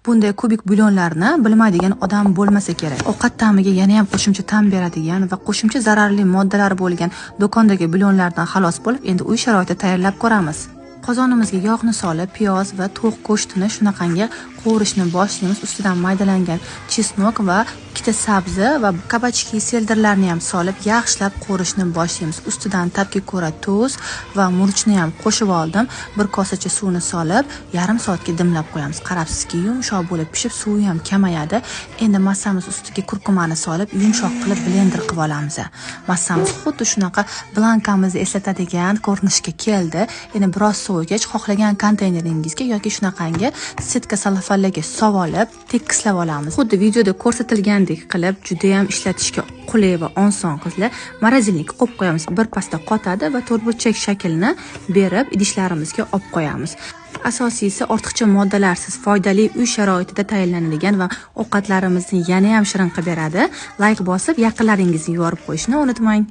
Bunday kubik bulyonlarni bilmaydigan odam bo'lmasa kerak. Ovqat ta'miga yana ham qo'shimcha ta'm beradigan va qo'shimcha zararli moddalar bo'lgan do'kondagi bulyonlardan xalos bo'lib, endi uy sharoitida tayyorlab ko'ramiz. Qozonimizga yog'ni solib, piyoz va tovuq go'shtini shunaqangi qovurishni boshlaymiz. Ustidan maydalangan chesnok va ikkita sabzi va kabachki seldirlarni ham solib, yaxshilab qovurishni boshlaymiz. Ustidan tabga ko'ra tuz va murchni ham qo'shib oldim. Bir kosacha suvni solib, yarim soatga dimlab qo'yamiz. Qarabsizki, yumshoq bo'lib pishib, suvi ham kamayadi. Endi massamiz ustiga kurkumani solib, yumshoq qilib blender qilib olamiz. Massamiz xuddi shunaqa blankamizni eslatadigan ko'rinishga keldi. Endi biroz sovigach, xohlagan konteyneringizga yoki shunaqangi setka salafalarga sovolib, tekislab olamiz. Xuddi videoda ko'rsatilgandek qilib, juda ham ishlatishga qulay va oson qizlar. Morozinlikka qo'yib qo'yamiz. Bir pasda qotadi va to'rtburchak shaklni berib, idishlarimizga olib qo'yamiz. Asosiysi ortiqcha moddalarsiz foydali uy sharoitida tayyorlanadigan va ovqatlarimizni yana ham shirin qilib beradi. Like bosib, yaqinlaringizga yorib qo'yishni unutmang.